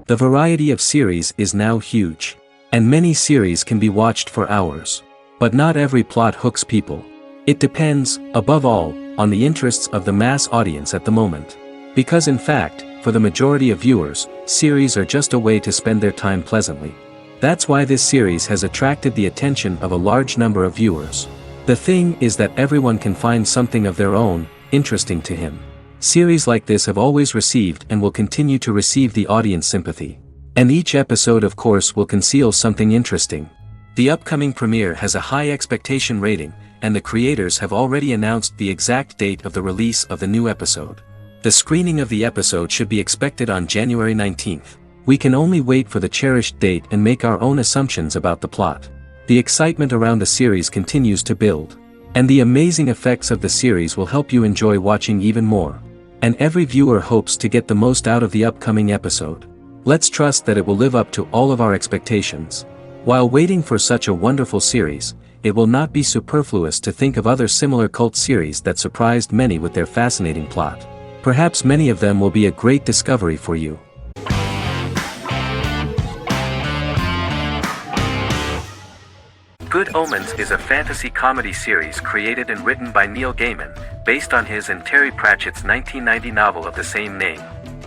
The variety of series is now huge. And many series can be watched for hours. But not every plot hooks people. It depends, above all, on the interests of the mass audience at the moment. Because in fact, for the majority of viewers, series are just a way to spend their time pleasantly. That's why this series has attracted the attention of a large number of viewers. The thing is that everyone can find something of their own, interesting to him. Series like this have always received and will continue to receive the audience sympathy. And each episode of course will conceal something interesting. The upcoming premiere has a high expectation rating, and the creators have already announced the exact date of the release of the new episode. The screening of the episode should be expected on January 19th. We can only wait for the cherished date and make our own assumptions about the plot. The excitement around the series continues to build. And the amazing effects of the series will help you enjoy watching even more. And every viewer hopes to get the most out of the upcoming episode. Let's trust that it will live up to all of our expectations. While waiting for such a wonderful series, it will not be superfluous to think of other similar cult series that surprised many with their fascinating plot. Perhaps many of them will be a great discovery for you. Good Omens is a fantasy comedy series created and written by Neil Gaiman, based on his and Terry Pratchett's 1990 novel of the same name.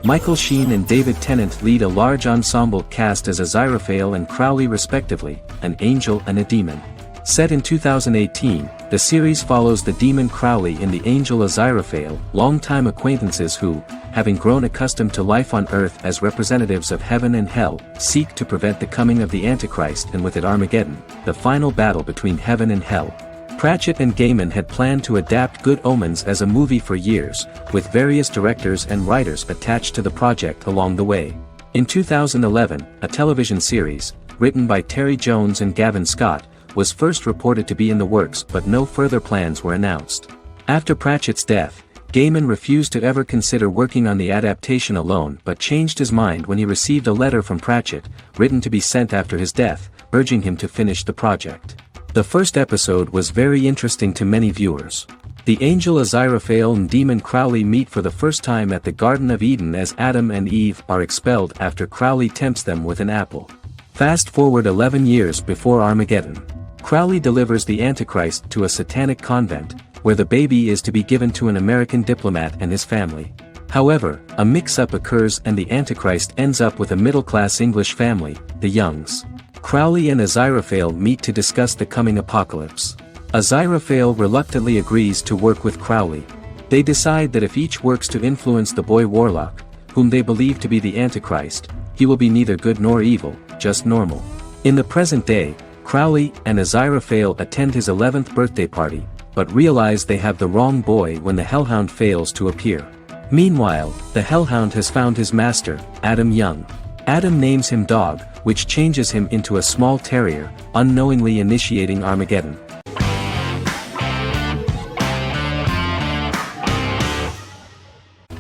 Michael Sheen and David Tennant lead a large ensemble cast as Aziraphale and Crowley respectively, an angel and a demon. Set in 2018, the series follows the demon Crowley and the angel Aziraphale, longtime acquaintances who, having grown accustomed to life on Earth as representatives of heaven and hell, seek to prevent the coming of the Antichrist and with it Armageddon, the final battle between heaven and hell. Pratchett and Gaiman had planned to adapt Good Omens as a movie for years, with various directors and writers attached to the project along the way. In 2011, a television series, written by Terry Jones and Gavin Scott, was first reported to be in the works but no further plans were announced. After Pratchett's death, Gaiman refused to ever consider working on the adaptation alone but changed his mind when he received a letter from Pratchett, written to be sent after his death, urging him to finish the project. The first episode was very interesting to many viewers. The angel Aziraphale and demon Crowley meet for the first time at the Garden of Eden as Adam and Eve are expelled after Crowley tempts them with an apple. Fast forward 11 years before Armageddon. Crowley delivers the Antichrist to a satanic convent, where the baby is to be given to an American diplomat and his family. However, a mix-up occurs and the Antichrist ends up with a middle-class English family, the Youngs. Crowley and Aziraphale meet to discuss the coming apocalypse. Aziraphale reluctantly agrees to work with Crowley. They decide that if each works to influence the boy Warlock, whom they believe to be the Antichrist, he will be neither good nor evil, just normal. In the present day, Crowley and Aziraphale attend his 11th birthday party, but realize they have the wrong boy when the Hellhound fails to appear. Meanwhile, the Hellhound has found his master, Adam Young. Adam names him Dog, which changes him into a small terrier, unknowingly initiating Armageddon.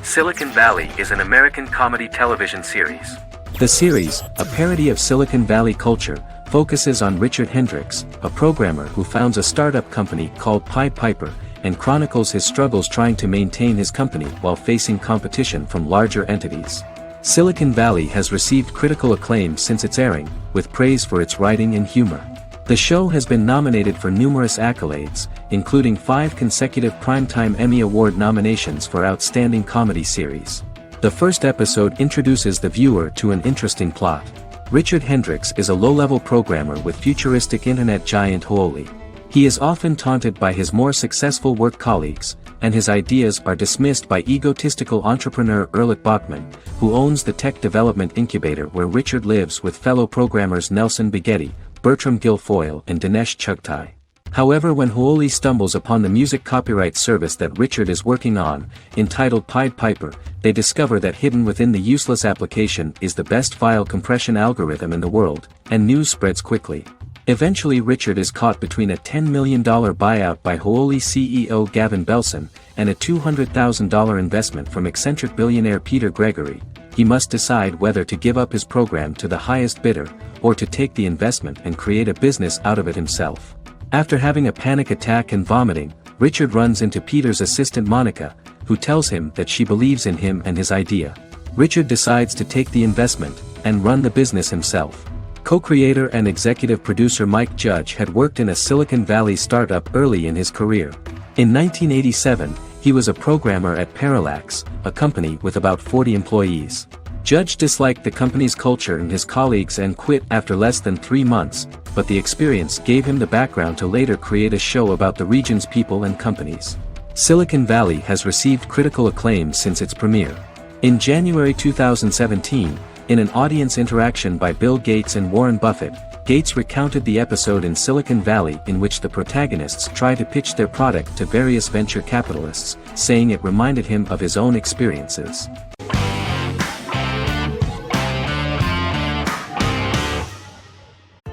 Silicon Valley is an American comedy television series. The series, a parody of Silicon Valley culture, focuses on Richard Hendricks, a programmer who founds a startup company called Pied Piper, and chronicles his struggles trying to maintain his company while facing competition from larger entities. Silicon Valley has received critical acclaim since its airing, with praise for its writing and humor. The show has been nominated for numerous accolades, including 5 consecutive Primetime Emmy Award nominations for Outstanding Comedy Series. The first episode introduces the viewer to an interesting plot. Richard Hendricks is a low-level programmer with futuristic internet giant Huoli. He is often taunted by his more successful work colleagues, and his ideas are dismissed by egotistical entrepreneur Erlich Bachman, who owns the tech development incubator where Richard lives with fellow programmers Nelson Bigetti, Bertram Guilfoyle and Dinesh Chugtai. However, when Huoli stumbles upon the music copyright service that Richard is working on, entitled Pied Piper, they discover that hidden within the useless application is the best file compression algorithm in the world, and news spreads quickly. Eventually Richard is caught between a $10 million buyout by Huoli CEO Gavin Belson, and a $200,000 investment from eccentric billionaire Peter Gregory. He must decide whether to give up his program to the highest bidder, or to take the investment and create a business out of it himself. After having a panic attack and vomiting, Richard runs into Peter's assistant Monica, who tells him that she believes in him and his idea. Richard decides to take the investment, and run the business himself. Co-creator and executive producer Mike Judge had worked in a Silicon Valley startup early in his career. In 1987, he was a programmer at Parallax, a company with about 40 employees. Judge disliked the company's culture and his colleagues and quit after less than 3 months, but the experience gave him the background to later create a show about the region's people and companies. Silicon Valley has received critical acclaim since its premiere. In January 2017, in an audience interaction by Bill Gates and Warren Buffett, Gates recounted the episode in Silicon Valley in which the protagonists try to pitch their product to various venture capitalists, saying it reminded him of his own experiences.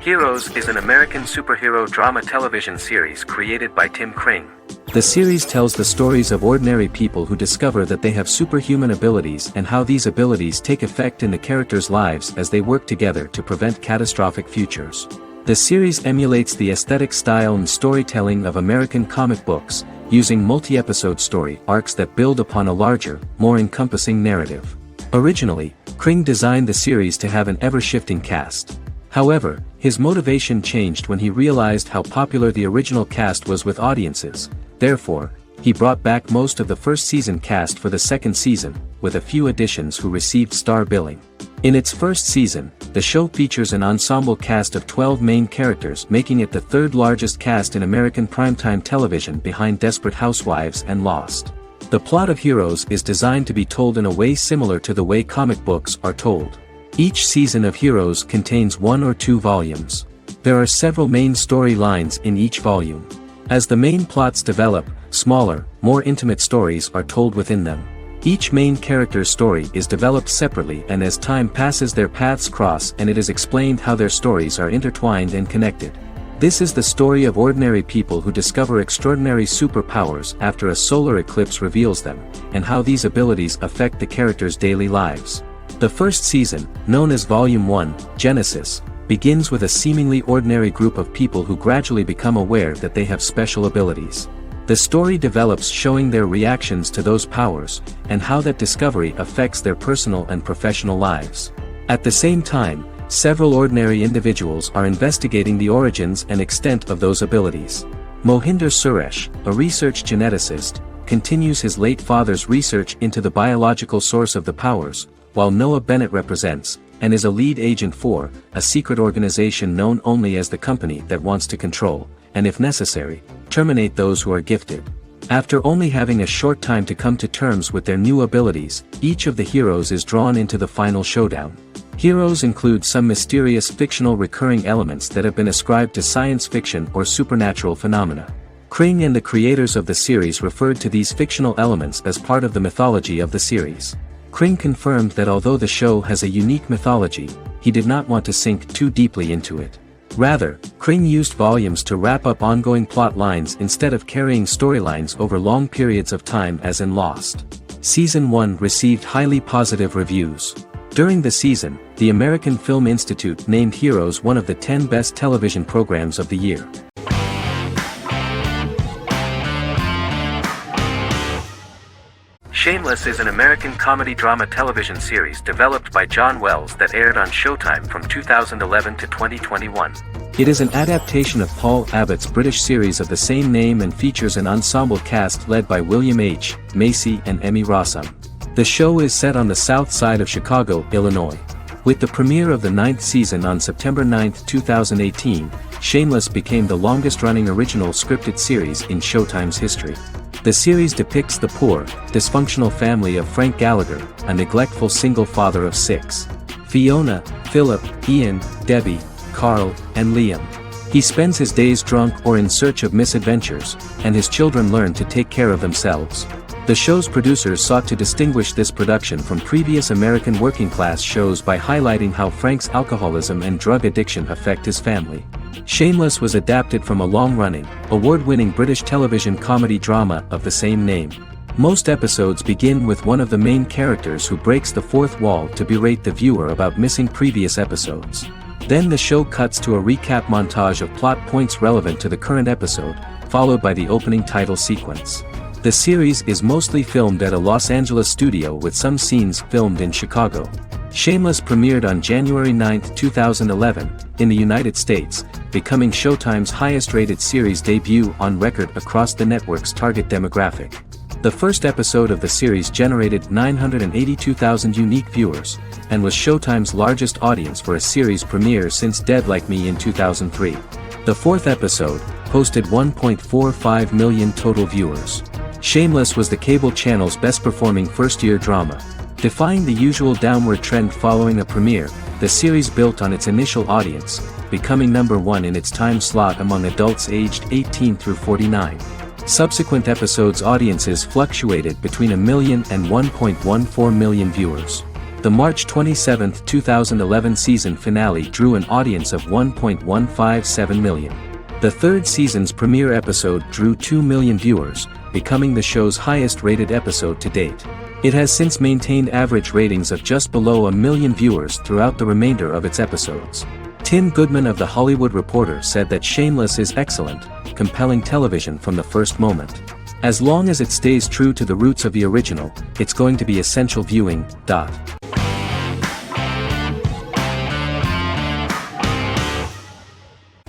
Heroes is an American superhero drama television series created by Tim Kring. The series tells the stories of ordinary people who discover that they have superhuman abilities and how these abilities take effect in the characters' lives as they work together to prevent catastrophic futures. The series emulates the aesthetic style and storytelling of American comic books, using multi-episode story arcs that build upon a larger, more encompassing narrative. Originally, Kring designed the series to have an ever-shifting cast. However, his motivation changed when he realized how popular the original cast was with audiences. Therefore, he brought back most of the first season cast for the second season, with a few additions who received star billing. In its first season, the show features an ensemble cast of 12 main characters, making it the third largest cast in American primetime television behind Desperate Housewives and Lost. The plot of Heroes is designed to be told in a way similar to the way comic books are told. Each season of Heroes contains 1 or 2 volumes. There are several main storylines in each volume. As the main plots develop, smaller, more intimate stories are told within them. Each main character's story is developed separately, and as time passes their paths cross and it is explained how their stories are intertwined and connected. This is the story of ordinary people who discover extraordinary superpowers after a solar eclipse reveals them, and how these abilities affect the characters' daily lives. The first season, known as Volume 1, Genesis, begins with a seemingly ordinary group of people who gradually become aware that they have special abilities. The story develops showing their reactions to those powers, and how that discovery affects their personal and professional lives. At the same time, several ordinary individuals are investigating the origins and extent of those abilities. Mohinder Suresh, a research geneticist, continues his late father's research into the biological source of the powers, while Noah Bennett represents, and is a lead agent for, a secret organization known only as the company that wants to control, and if necessary, terminate those who are gifted. After only having a short time to come to terms with their new abilities, each of the heroes is drawn into the final showdown. Heroes include some mysterious fictional recurring elements that have been ascribed to science fiction or supernatural phenomena. Kring and the creators of the series referred to these fictional elements as part of the mythology of the series. Kring confirmed that although the show has a unique mythology, he did not want to sink too deeply into it. Rather, Kring used volumes to wrap up ongoing plot lines instead of carrying storylines over long periods of time as in Lost. Season 1 received highly positive reviews. During the season, the American Film Institute named Heroes one of the 10 best television programs of the year. Shameless is an American comedy drama television series developed by John Wells that aired on Showtime from 2011 to 2021. It is an adaptation of Paul Abbott's British series of the same name and features an ensemble cast led by William H. Macy and Emmy Rossum. The show is set on the south side of Chicago, Illinois. With the premiere of the 9th season on September 9, 2018, Shameless became the longest-running original scripted series in Showtime's history. The series depicts the poor, dysfunctional family of Frank Gallagher, a neglectful single father of 6. Fiona, Philip, Ian, Debbie, Carl, and Liam. He spends his days drunk or in search of misadventures, and his children learn to take care of themselves. The show's producers sought to distinguish this production from previous American working-class shows by highlighting how Frank's alcoholism and drug addiction affect his family. Shameless was adapted from a long-running, award-winning British television comedy drama of the same name. Most episodes begin with one of the main characters who breaks the fourth wall to berate the viewer about missing previous episodes. Then the show cuts to a recap montage of plot points relevant to the current episode, followed by the opening title sequence. The series is mostly filmed at a Los Angeles studio with some scenes filmed in Chicago. Shameless premiered on January 9, 2011, in the United States, becoming Showtime's highest-rated series debut on record across the network's target demographic. The first episode of the series generated 982,000 unique viewers, and was Showtime's largest audience for a series premiere since Dead Like Me in 2003. The fourth episode posted 1.45 million total viewers. Shameless was the cable channel's best-performing first-year drama. Defying the usual downward trend following a premiere, the series built on its initial audience, becoming number one in its time slot among adults aged 18 through 49. Subsequent episodes' audiences fluctuated between 1 million and 1.14 million viewers. The March 27, 2011 season finale drew an audience of 1.157 million. The third season's premiere episode drew 2 million viewers, becoming the show's highest-rated episode to date. It has since maintained average ratings of just below 1 million viewers throughout the remainder of its episodes. Tim Goodman of The Hollywood Reporter said that Shameless is excellent, compelling television from the first moment. As long as it stays true to the roots of the original, it's going to be essential viewing.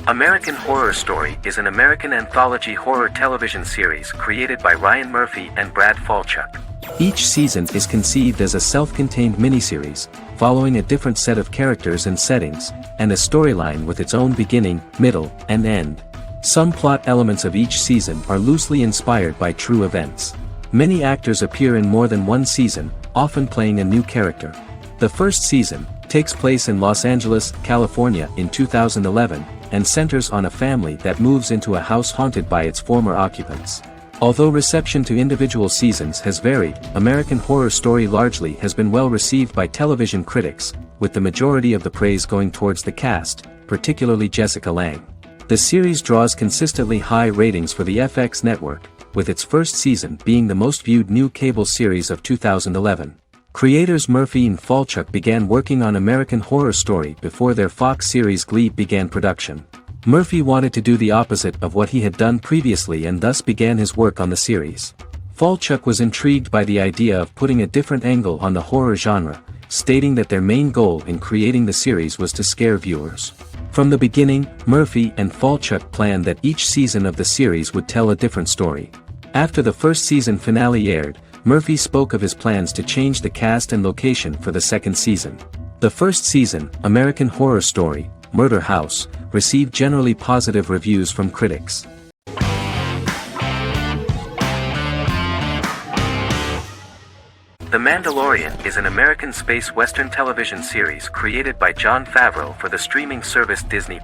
American Horror Story is an American anthology horror television series created by Ryan Murphy and Brad Falchuk. Each season is conceived as a self-contained miniseries, following a different set of characters and settings, and a storyline with its own beginning, middle, and end. Some plot elements of each season are loosely inspired by true events. Many actors appear in more than one season, often playing a new character. The first season takes place in Los Angeles, California in 2011, and centers on a family that moves into a house haunted by its former occupants. Although reception to individual seasons has varied, American Horror Story largely has been well received by television critics, with the majority of the praise going towards the cast, particularly Jessica Lange. The series draws consistently high ratings for the FX network, with its first season being the most viewed new cable series of 2011. Creators Murphy and Falchuk began working on American Horror Story before their Fox series Glee began production. Murphy wanted to do the opposite of what he had done previously and thus began his work on the series. Falchuk was intrigued by the idea of putting a different angle on the horror genre, stating that their main goal in creating the series was to scare viewers. From the beginning, Murphy and Falchuk planned that each season of the series would tell a different story. After the first season finale aired, Murphy spoke of his plans to change the cast and location for the second season. The first season, American Horror Story, Murder House, received generally positive reviews from critics. The Mandalorian is an American space western television series created by Jon Favreau for the streaming service Disney+.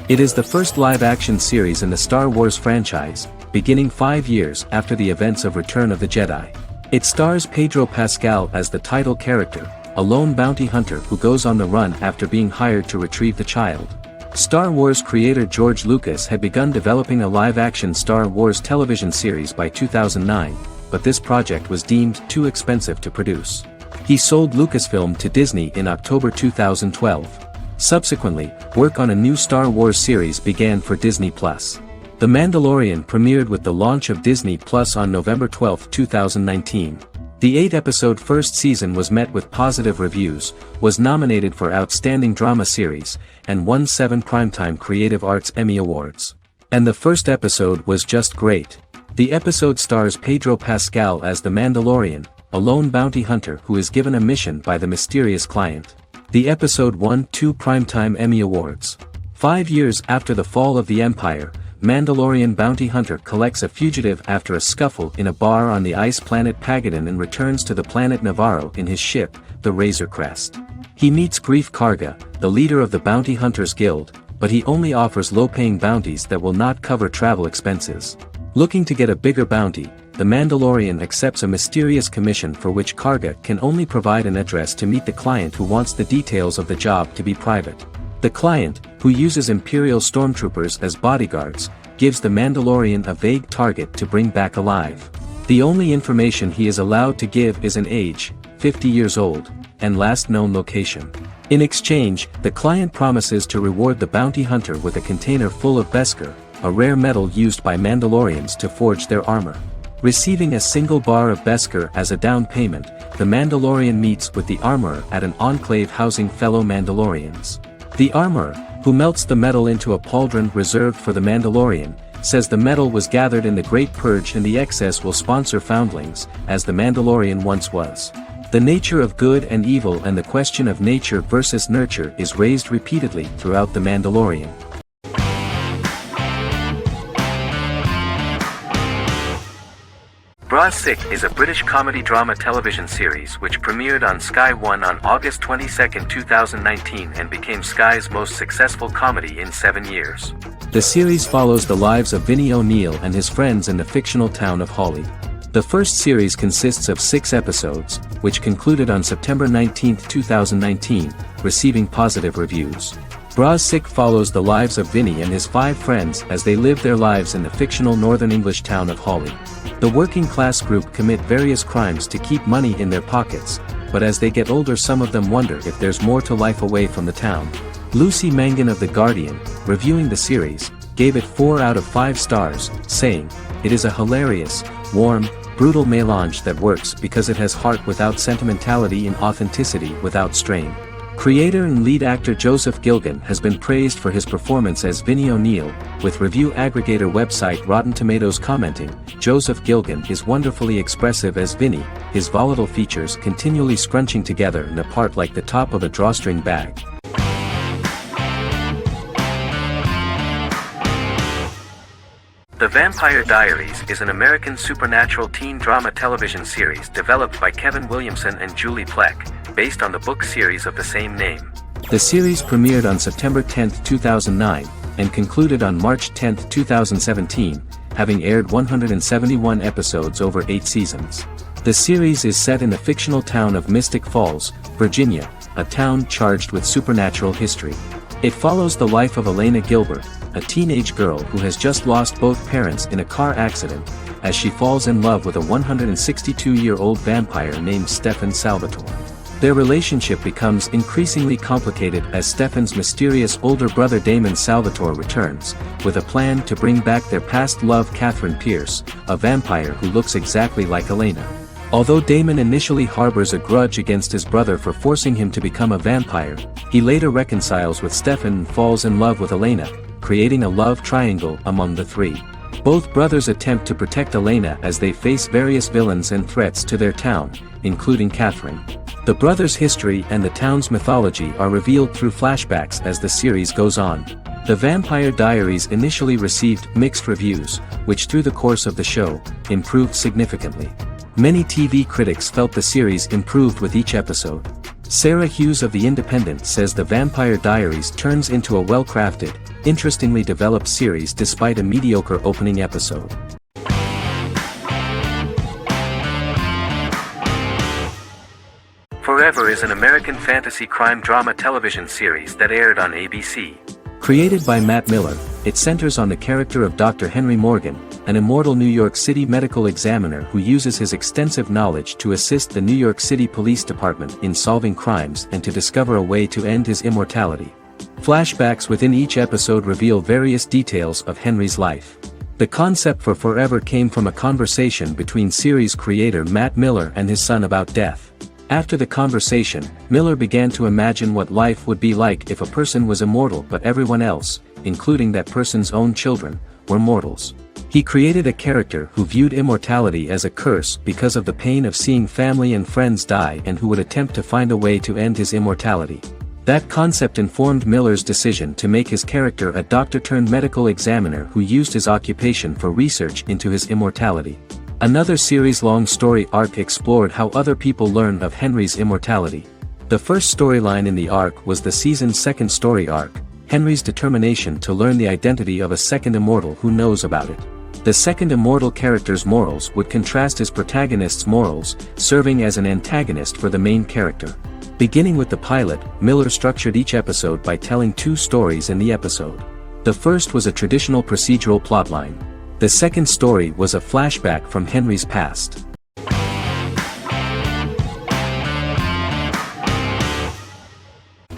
It is the first live-action series in the Star Wars franchise, beginning 5 years after the events of Return of the Jedi. It stars Pedro Pascal as the title character, a lone bounty hunter who goes on the run after being hired to retrieve the child. Star Wars creator George Lucas had begun developing a live-action Star Wars television series by 2009, but this project was deemed too expensive to produce. He sold Lucasfilm to Disney in October 2012. Subsequently, work on a new Star Wars series began for Disney+. The Mandalorian premiered with the launch of Disney Plus on November 12, 2019. The 8-episode first season was met with positive reviews, was nominated for Outstanding Drama Series, and won 7 Primetime Creative Arts Emmy Awards. And the first episode was just great. The episode stars Pedro Pascal as the Mandalorian, a lone bounty hunter who is given a mission by the mysterious client. The episode won 2 Primetime Emmy Awards. 5 years after the fall of the Empire, Mandalorian bounty hunter collects a fugitive after a scuffle in a bar on the ice planet Pagadan and returns to the planet Navarro in his ship, the Razor Crest. He meets Grief Karga, the leader of the Bounty Hunters Guild, but he only offers low-paying bounties that will not cover travel expenses. Looking to get a bigger bounty, the Mandalorian accepts a mysterious commission for which Karga can only provide an address to meet the client who wants the details of the job to be private. The client, who uses Imperial stormtroopers as bodyguards, gives the Mandalorian a vague target to bring back alive. The only information he is allowed to give is an age, 50 years old, and last known location. In exchange, the client promises to reward the bounty hunter with a container full of Beskar, a rare metal used by Mandalorians to forge their armor. Receiving a single bar of Beskar as a down payment, the Mandalorian meets with the Armorer at an enclave housing fellow Mandalorians. The Armorer, who melts the metal into a pauldron reserved for the Mandalorian, says the metal was gathered in the Great Purge and the excess will sponsor foundlings, as the Mandalorian once was. The nature of good and evil and the question of nature versus nurture is raised repeatedly throughout the Mandalorian. Bra Sick is a British comedy drama television series which premiered on Sky One on August 22, 2019 and became Sky's most successful comedy in 7 years. The series follows the lives of Vinnie O'Neill and his friends in the fictional town of Hawley. The first series consists of 6 episodes, which concluded on September 19, 2019, receiving positive reviews. Bra Sick follows the lives of Vinnie and his 5 friends as they live their lives in the fictional Northern English town of Hawley. The working class group commit various crimes to keep money in their pockets, but as they get older some of them wonder if there's more to life away from the town. Lucy Mangan of The Guardian, reviewing the series, gave it 4 out of 5 stars, saying, "It is a hilarious, warm, brutal melange that works because it has heart without sentimentality and authenticity without strain." Creator and lead actor Joseph Gilgun has been praised for his performance as Vinnie O'Neill, with review aggregator website Rotten Tomatoes commenting, "Joseph Gilgun is wonderfully expressive as Vinnie, his volatile features continually scrunching together and apart like the top of a drawstring bag." The Vampire Diaries is an American supernatural teen drama television series developed by Kevin Williamson and Julie Plec, based on the book series of the same name. The series premiered on September 10, 2009, and concluded on March 10, 2017, having aired 171 episodes over 8 seasons. The series is set in the fictional town of Mystic Falls, Virginia, a town charged with supernatural history. It follows the life of Elena Gilbert, a teenage girl who has just lost both parents in a car accident, as she falls in love with a 162-year-old vampire named Stefan Salvatore. Their relationship becomes increasingly complicated as Stefan's mysterious older brother Damon Salvatore returns, with a plan to bring back their past love Catherine Pierce, a vampire who looks exactly like Elena. Although Damon initially harbors a grudge against his brother for forcing him to become a vampire, he later reconciles with Stefan and falls in love with Elena, creating a love triangle among the three. Both brothers attempt to protect Elena as they face various villains and threats to their town, including Catherine. The brothers' history and the town's mythology are revealed through flashbacks as the series goes on. The Vampire Diaries initially received mixed reviews, which through the course of the show, improved significantly. Many TV critics felt the series improved with each episode. Sarah Hughes of The Independent says The Vampire Diaries turns into a well-crafted, interestingly developed series despite a mediocre opening episode. Forever is an American fantasy crime drama television series that aired on ABC. Created by Matt Miller, it centers on the character of Dr. Henry Morgan, an immortal New York City medical examiner who uses his extensive knowledge to assist the New York City Police Department in solving crimes and to discover a way to end his immortality. Flashbacks within each episode reveal various details of Henry's life. The concept for Forever came from a conversation between series creator Matt Miller and his son about death. After the conversation, Miller began to imagine what life would be like if a person was immortal but everyone else, including that person's own children, were mortals. He created a character who viewed immortality as a curse because of the pain of seeing family and friends die and who would attempt to find a way to end his immortality. That concept informed Miller's decision to make his character a doctor-turned-medical examiner who used his occupation for research into his immortality. Another series-long story arc explored how other people learn of Henry's immortality. The first storyline in the arc was the season's second story arc, Henry's determination to learn the identity of a second immortal who knows about it. The second immortal character's morals would contrast his protagonist's morals, serving as an antagonist for the main character. Beginning with the pilot, Miller structured each episode by telling 2 stories in the episode. The first was a traditional procedural plotline. The second story was a flashback from Henry's past.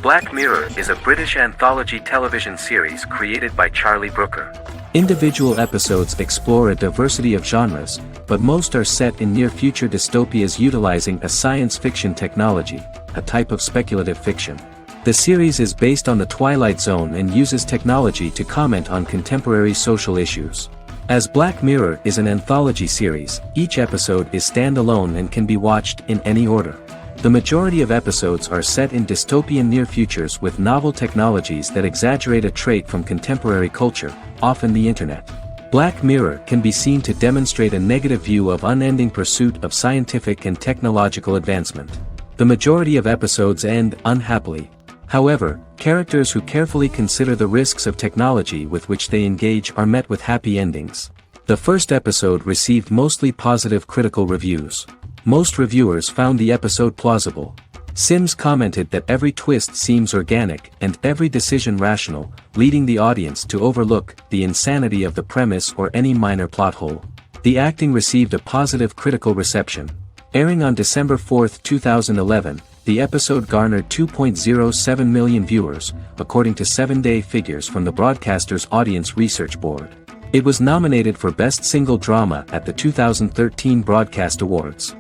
Black Mirror is a British anthology television series created by Charlie Brooker. Individual episodes explore a diversity of genres, but most are set in near-future dystopias utilizing a science fiction technology, a type of speculative fiction. The series is based on the Twilight Zone and uses technology to comment on contemporary social issues. As Black Mirror is an anthology series, each episode is standalone and can be watched in any order. The majority of episodes are set in dystopian near futures with novel technologies that exaggerate a trait from contemporary culture, often the internet. Black Mirror can be seen to demonstrate a negative view of unending pursuit of scientific and technological advancement. The majority of episodes end unhappily. However, characters who carefully consider the risks of technology with which they engage are met with happy endings. The first episode received mostly positive critical reviews. Most reviewers found the episode plausible. Sims commented that every twist seems organic and every decision rational, leading the audience to overlook the insanity of the premise or any minor plot hole. The acting received a positive critical reception. Airing on December 4, 2011, the episode garnered 2.07 million viewers, according to 7-day figures from the broadcaster's Audience Research Board. It was nominated for Best Single Drama at the 2013 Broadcast Awards.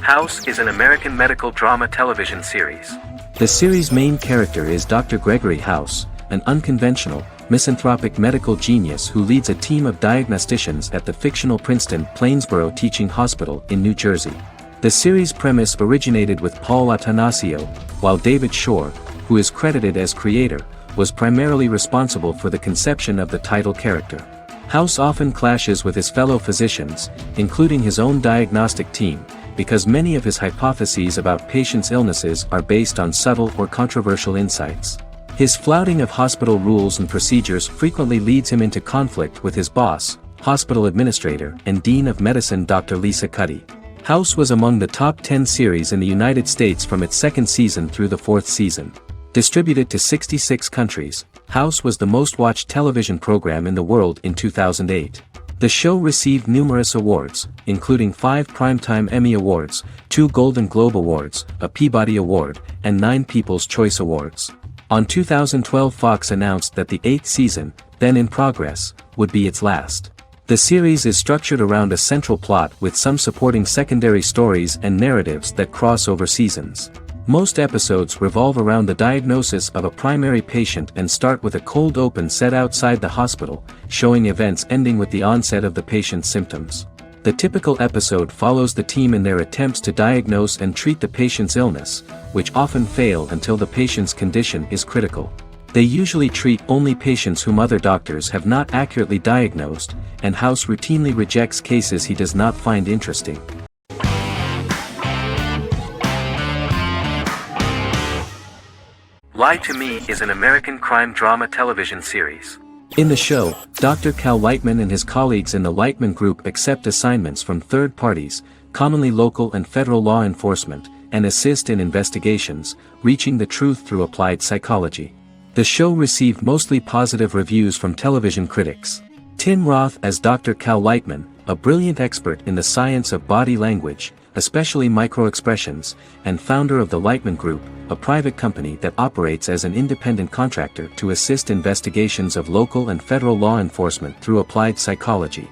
House is an American medical drama television series. The series' main character is Dr. Gregory House, an unconventional, misanthropic medical genius who leads a team of diagnosticians at the fictional Princeton Plainsboro Teaching Hospital in New Jersey. The series' premise originated with Paul Attanasio, while David Shore, who is credited as creator, was primarily responsible for the conception of the title character. House often clashes with his fellow physicians, including his own diagnostic team, because many of his hypotheses about patients' illnesses are based on subtle or controversial insights. His flouting of hospital rules and procedures frequently leads him into conflict with his boss, hospital administrator and dean of medicine Dr. Lisa Cuddy. House was among the top 10 series in the United States from its second season through the fourth season. Distributed to 66 countries, House was the most-watched television program in the world in 2008. The show received numerous awards, including 5 Primetime Emmy Awards, 2 Golden Globe Awards, a Peabody Award, and 9 People's Choice Awards. On 2012, Fox announced that the 8th season, then in progress, would be its last. The series is structured around a central plot with some supporting secondary stories and narratives that cross over seasons. Most episodes revolve around the diagnosis of a primary patient and start with a cold open set outside the hospital, showing events ending with the onset of the patient's symptoms. The typical episode follows the team in their attempts to diagnose and treat the patient's illness, which often fail until the patient's condition is critical. They usually treat only patients whom other doctors have not accurately diagnosed, and House routinely rejects cases he does not find interesting. Lie to Me is an American crime drama television series. In the show, Dr. Cal Lightman and his colleagues in the Lightman Group accept assignments from third parties, commonly local and federal law enforcement, and assist in investigations, reaching the truth through applied psychology. The show received mostly positive reviews from television critics. Tim Roth as Dr. Cal Lightman, a brilliant expert in the science of body language, especially microexpressions, and founder of the Lightman Group, a private company that operates as an independent contractor to assist investigations of local and federal law enforcement through applied psychology.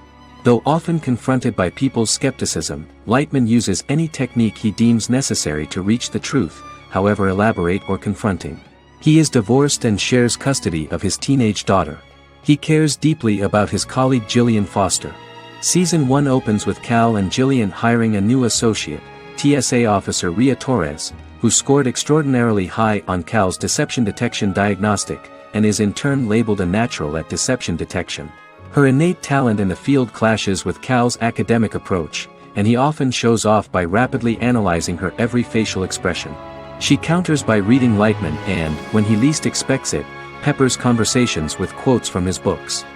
Though often confronted by people's skepticism, Lightman uses any technique he deems necessary to reach the truth, however elaborate or confronting. He is divorced and shares custody of his teenage daughter. He cares deeply about his colleague Gillian Foster. Season 1 opens with Cal and Gillian hiring a new associate, TSA officer Rhea Torres, who scored extraordinarily high on Cal's deception detection diagnostic, and is in turn labeled a natural at deception detection. Her innate talent in the field clashes with Cal's academic approach, and he often shows off by rapidly analyzing her every facial expression. She counters by reading Lightman and, when he least expects it, peppers conversations with quotes from his books.